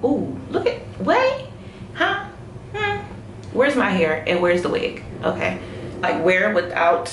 Ooh, look at, wait, huh? Where's my hair and where's the wig? Okay, like wear without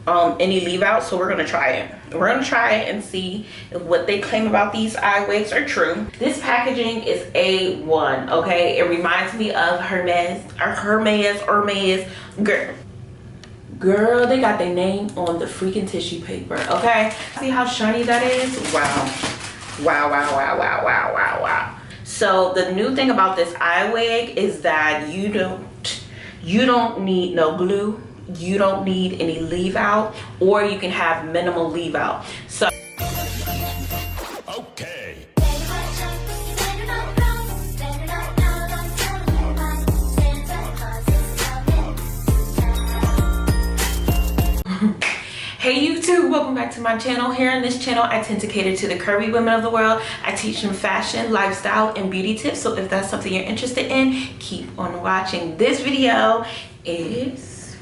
any leave out. So we're gonna try it. We're gonna try it and see if what they claim about these eye wigs are true. This packaging is A1, okay? It reminds me of Hermes, girl, they got their name on the freaking tissue paper, okay? See how shiny that is? Wow. Wow. So the new thing about this eye wig is that you don't need no glue, you don't need any leave out, or you can have minimal leave out. So okay. Hey YouTube, welcome back to my channel. Here on this channel, I tend to cater to the curvy women of the world. I teach them fashion, lifestyle, and beauty tips. So if that's something you're interested in, keep on watching. This video is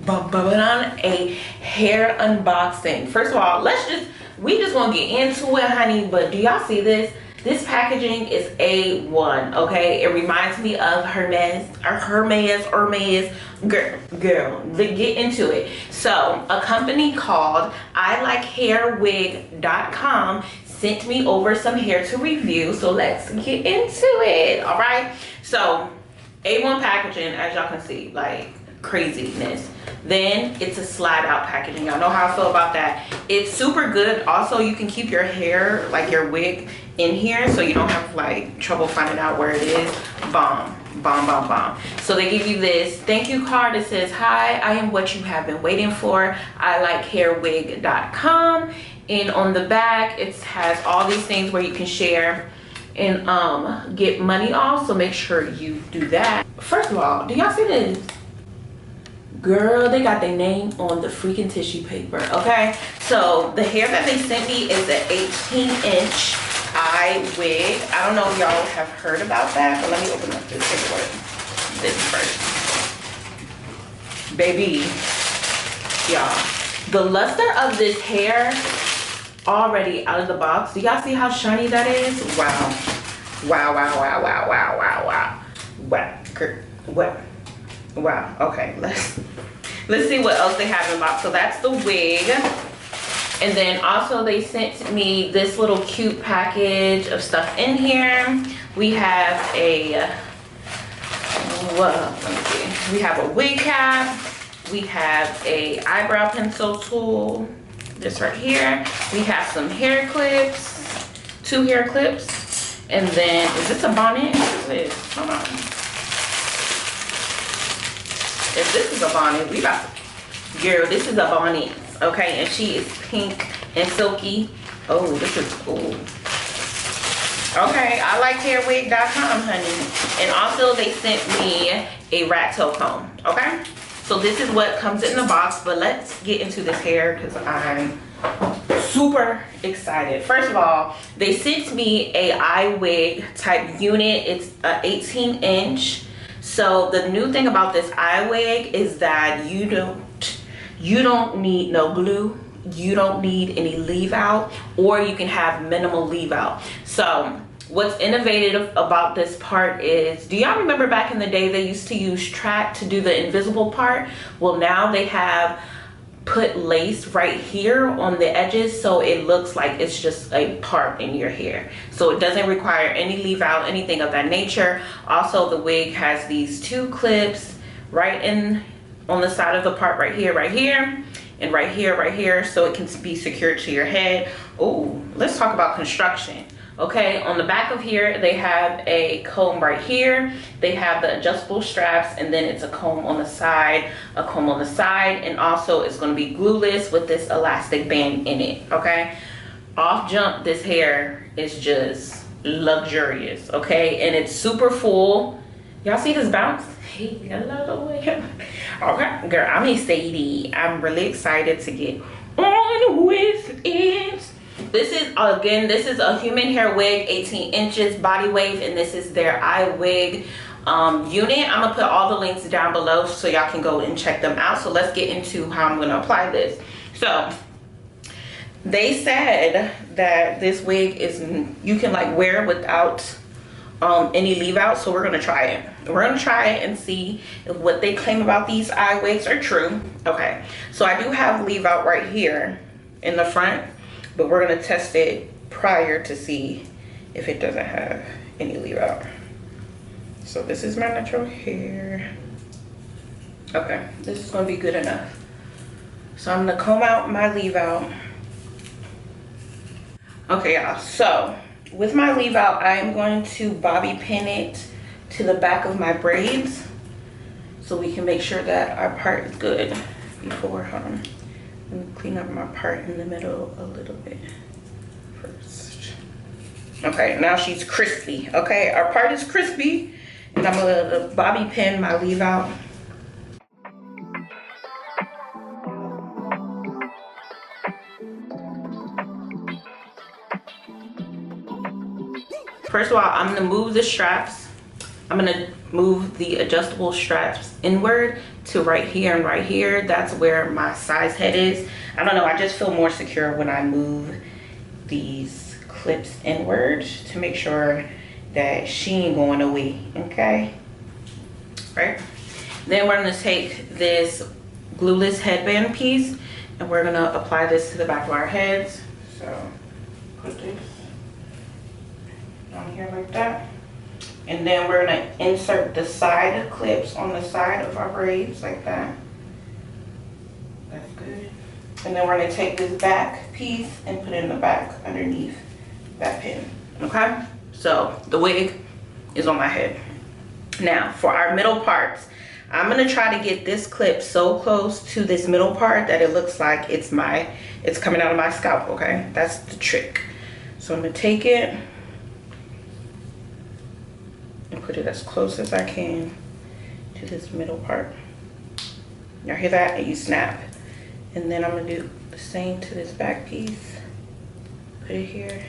a hair unboxing. First of all, we just gonna get into it, honey. But do y'all see this? This packaging is A1, okay? It reminds me of Hermes, girl, get into it. So a company called ilikehairwig.com sent me over some hair to review. So let's get into it, all right? So A1 packaging, as y'all can see, like craziness. Then it's a slide out packaging. Y'all know how I feel about that. It's super good. Also, you can keep your hair, like your wig, in here, so you don't have like trouble finding out where it is. Bomb. So they give you this thank you card that says, "Hi, I am what you have been waiting for. ilikehairwig.com." And on the back, it has all these things where you can share and get money off. So make sure you do that. First of all, do y'all see this? Girl, they got their name on the freaking tissue paper, okay? So the hair that they sent me is an 18-inch eye wig. I don't know if y'all have heard about that, but let me open up this paperwork. This first. Baby, y'all, the luster of this hair already out of the box. Do y'all see how shiny that is? Wow. Wow. Okay, let's see what else they have in the box. So that's the wig. And then also they sent me this little cute package of stuff in here. We have a we have a wig cap, we have a eyebrow pencil tool, this right here. We have some hair clips, 2 hair clips, and then is this a bonnet? What is this? Hold on. If this is a bonnet, we about to, girl, this is a bonnet, okay? And she is pink and silky. Oh, this is cool. Okay, I like hairwig.com, honey. And also they sent me a rat tail comb, okay? So this is what comes in the box, but let's get into this hair because I'm super excited. First of all, they sent me a eye wig type unit. It's a 18-inch. So the new thing about this eye wig is that you don't need no glue, you don't need any leave out, or you can have minimal leave out. So what's innovative about this part is, do y'all remember back in the day they used to use track to do the invisible part? Well, now they have put lace right here on the edges, so it looks like it's just a part in your hair, so it doesn't require any leave out, anything of that nature. Also, the wig has these 2 clips right in on the side of the part right here, and right here, so it can be secured to your head. Oh, let's talk about construction. Okay, on the back of here they have a comb right here, they have the adjustable straps, and then it's a comb on the side, and also it's going to be glueless with this elastic band in it. Okay, off jump, this hair is just luxurious, okay? And it's super full. Y'all see this bounce? Hey, okay, girl, I'm excited. I'm really excited to get on with it. This is, again, this is a human hair wig, 18 inches, body wave, and this is their eye wig unit. I'm gonna put all the links down below so y'all can go and check them out. So let's get into how I'm gonna apply this. So they said that this wig is, you can like wear without any leave out, so we're gonna try it. We're gonna try it and see if what they claim about these eye wigs are true. Okay, so I do have leave out right here in the front, but we're gonna test it prior to see if it doesn't have any leave out. So this is my natural hair. Okay, this is gonna be good enough. So I'm gonna comb out my leave out. Okay, y'all, so with my leave out, I am going to bobby pin it to the back of my braids so we can make sure that our part is good before, hold on. Let me clean up my part in the middle a little bit first. Okay, now she's crispy. Okay, our part is crispy, and I'm gonna bobby pin my leave out. First of all, I'm gonna move the straps. I'm gonna move the adjustable straps inward to right here and right here. That's where my size head is. I don't know, I just feel more secure when I move these clips inward to make sure that she ain't going away, okay? Right? Then we're gonna take this glueless headband piece and we're gonna apply this to the back of our heads. So put this on here like that, and then we're gonna insert the side clips on the side of our braids like that. That's good. And then we're gonna take this back piece and put it in the back underneath that pin. Okay, so the wig is on my head. Now for our middle parts, I'm gonna try to get this clip so close to this middle part that it looks like it's coming out of my scalp. Okay, that's the trick. So I'm gonna take it and put it as close as I can to this middle part. Y'all hear that? And you snap. And then I'm gonna do the same to this back piece. Put it here.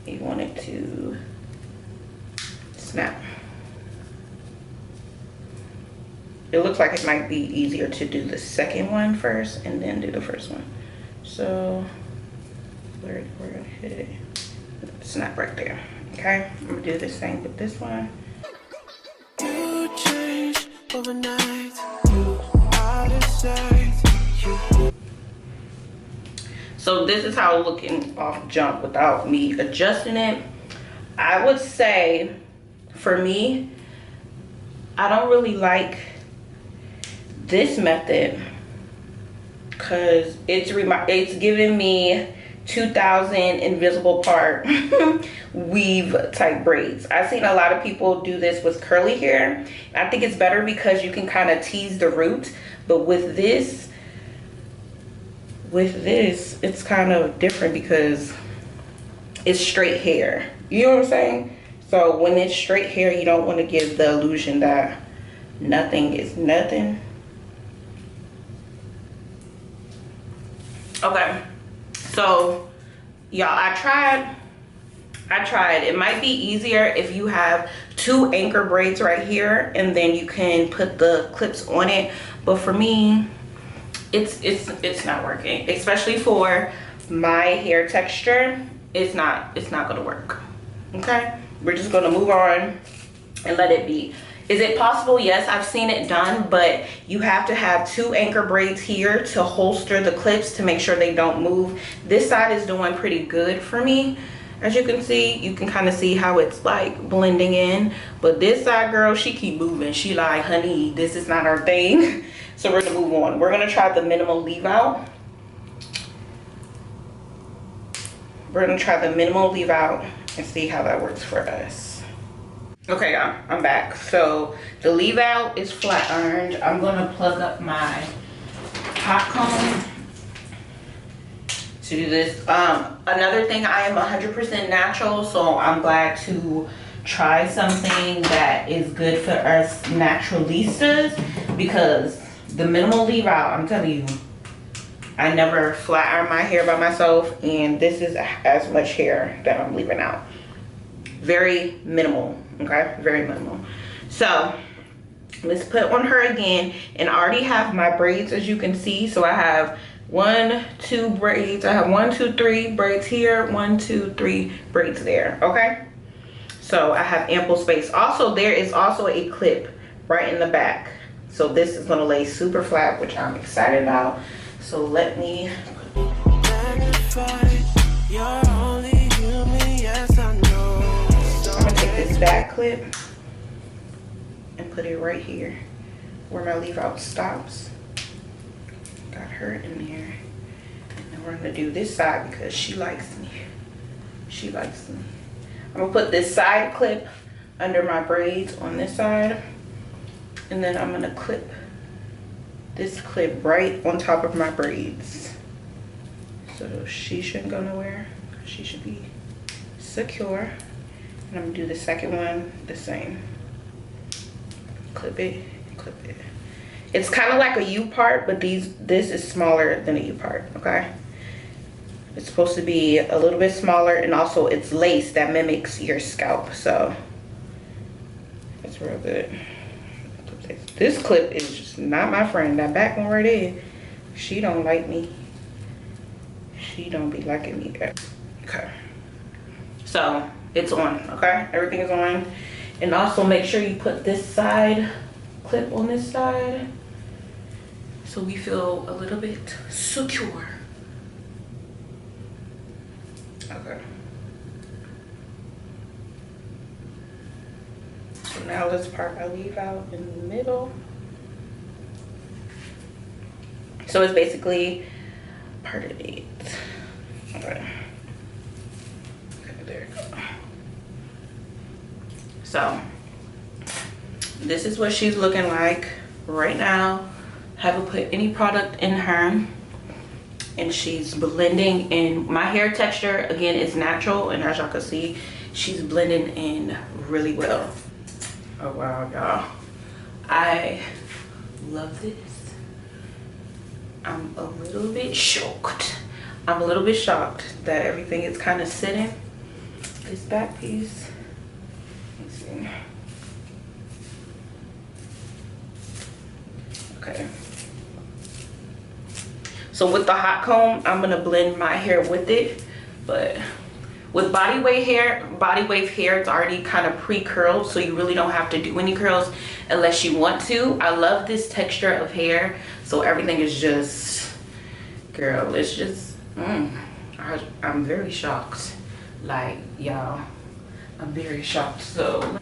You want it to snap. It looks like it might be easier to do the second one first and then do the first one. So we're gonna hit it. Snap right there. Okay, I'm gonna do the same with this one. You change overnight. So this is how it's looking off jump without me adjusting it. I would say for me, I don't really like this method because it's giving me 2000 invisible part weave type braids. I've seen a lot of people do this with curly hair. I think it's better because you can kind of tease the root, but with this it's kind of different because it's straight hair. You know what I'm saying? So when it's straight hair, you don't want to give the illusion that nothing is nothing. Okay, so y'all, I tried. It might be easier if you have 2 anchor braids right here and then you can put the clips on it, but for me it's not working, especially for my hair texture. It's not gonna work. Okay, we're just gonna move on and let it be. Is it possible? Yes, I've seen it done, but you have to have 2 anchor braids here to holster the clips to make sure they don't move. This side is doing pretty good for me. As you can see, you can kind of see how it's like blending in, but this side, girl, she keep moving. She like, honey, this is not our thing. So we're gonna move on. We're gonna try the minimal leave out. We're gonna try the minimal leave out and see how that works for us. Okay, y'all, I'm back. So the leave out is flat ironed. I'm gonna plug up my hot comb to do this. Another thing, I am 100% natural, so I'm glad to try something that is good for us naturalistas, because the minimal leave out, I'm telling you, I never flat iron my hair by myself, and this is as much hair that I'm leaving out. Very minimal, okay? Very minimal. So let's put on her again, and I already have my braids, as you can see. So I have 1, 2 braids. I have 1, 2, 3 braids here, 1, 2, 3 braids there. Okay, so I have ample space. Also, there is also a clip right in the back, so this is going to lay super flat, which I'm excited about. So let me you're only human, yes, I know. I'm gonna take this back clip and put it right here where my leave out stops. Got her in there. And then we're gonna do this side because she likes me. She likes me. I'm gonna put this side clip under my braids on this side. And then I'm gonna clip this clip right on top of my braids. So she shouldn't go nowhere. She should be secure. And I'm gonna do the second one the same. Clip it, clip it. It's kind of like a U part, but this is smaller than a U part, okay? It's supposed to be a little bit smaller, and also it's lace that mimics your scalp, so it's real good. This clip is just not my friend. That back one right there, she don't like me. She don't be liking me. Okay, so it's on. Okay, everything is on. And also make sure you put this side clip on this side so we feel a little bit secure. Okay, so now let's part our leave out in the middle. So it's basically parted it. Okay, there you go. So this is what she's looking like right now. Haven't put any product in her, and she's blending in. My hair texture again is natural, and as y'all can see, she's blending in really well. Oh wow, y'all, I love this. I'm a little bit shocked. I'm a little bit shocked that everything is kind of sitting. This back piece, let's see. Okay. So with the hot comb, I'm gonna blend my hair with it, but with body wave hair, it's already kind of pre-curled, so you really don't have to do any curls unless you want to. I love this texture of hair, so everything is just, girl, it's just, I'm very shocked. Like, y'all, I'm very shocked. So,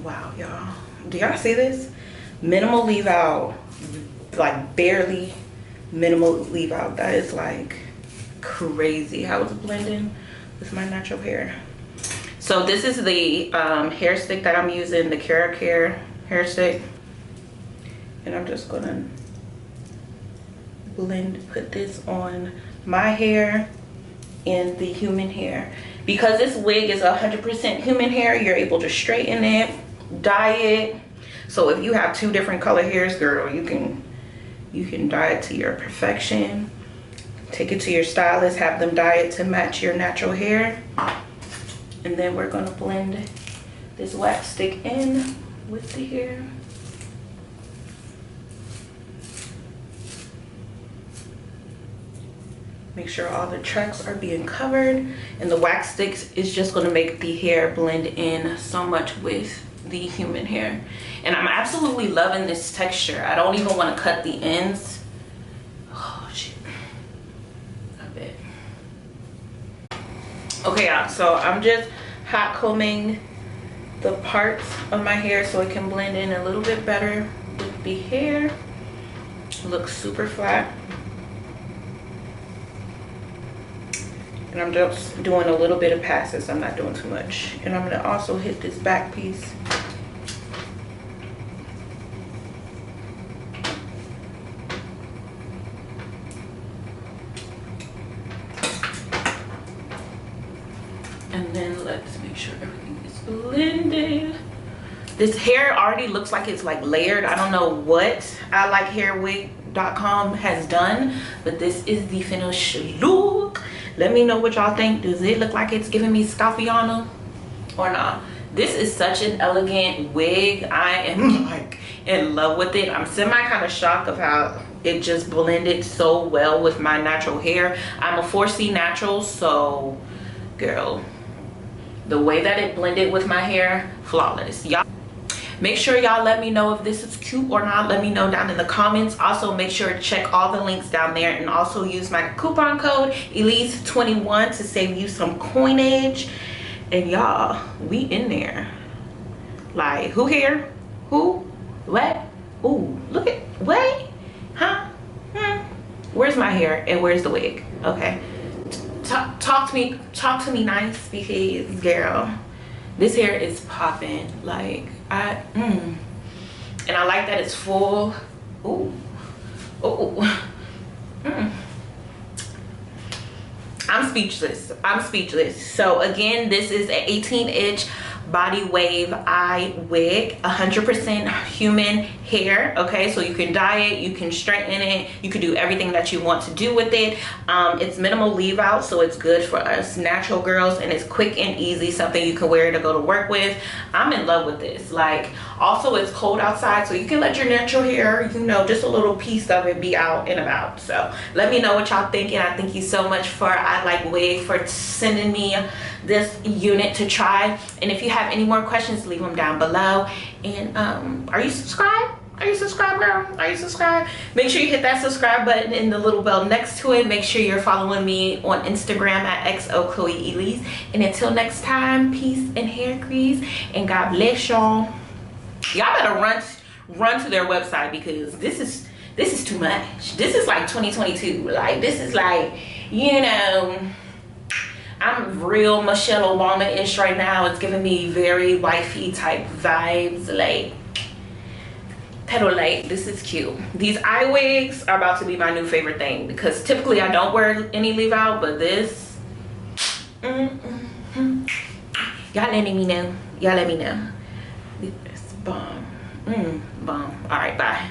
wow, y'all, do y'all see this? Minimal leave out, like barely minimal leave out. That is like crazy how it's blending with my natural hair. So this is the hair stick that I'm using, the Cara Care hair stick, and I'm just gonna put this on my hair and the human hair. Because this wig is 100% human hair, you're able to straighten it, dye it. So if you have 2 different color hairs, girl, you can dye it to your perfection. Take it to your stylist, have them dye it to match your natural hair. And then we're gonna blend this wax stick in with the hair. Make sure all the tracks are being covered, and the wax sticks is just going to make the hair blend in so much with the human hair. And I'm absolutely loving this texture. I don't even want to cut the ends. Oh shit, I bet. Okay, y'all, so I'm just hot combing the parts of my hair so it can blend in a little bit better with the hair. It looks super flat. And I'm just doing a little bit of passes. I'm not doing too much. And I'm gonna also hit this back piece. And then let's make sure everything is blended. This hair already looks like it's like layered. I don't know what ilikehairwig.com has done, but this is the finished look. Let me know what y'all think. Does it look like it's giving me Scalpiana or not? This is such an elegant wig. I am like in love with it. I'm semi kind of shocked of how it just blended so well with my natural hair. I'm a 4C natural, so girl, the way that it blended with my hair, flawless. Y'all make sure y'all let me know if this is cute or not. Let me know down in the comments. Also make sure to check all the links down there, and also use my coupon code Elise21 to save you some coinage. And y'all, we in there. Like, who here? Who? What? Ooh, look at, what? Huh? Where's my hair and where's the wig? Okay, talk to me nice, because girl, this hair is popping. Like, and I like that it's full. Ooh. I'm speechless. So again, this is an 18-inch body wave eye wig, 100% human hair. Okay, so you can dye it, you can straighten it, you can do everything that you want to do with it. It's minimal leave out, so it's good for us natural girls, and it's quick and easy, something you can wear to go to work with. I'm in love with this. Like, also it's cold outside, so you can let your natural hair, you know, just a little piece of it be out and about. So let me know what y'all think, and I thank you so much for I Like Wig for sending me this unit to try. And if you have any more questions, leave them down below. And are you subscribed? Are you subscribed, girl? Are you subscribed? Make sure you hit that subscribe button and the little bell next to it. Make sure you're following me on Instagram at xoChloeElise. And until next time, peace and hair grease, and God bless y'all. Y'all better run to their website, because this is too much. This is like 2022. Like, this is like, you know, I'm real Michelle Obama-ish right now. It's giving me very wifey type vibes. Like, pedal light. This is cute. These eye wigs are about to be my new favorite thing, because typically I don't wear any leave out, but this, y'all letting me know. Y'all let me know. This bomb. Bomb. All right, bye.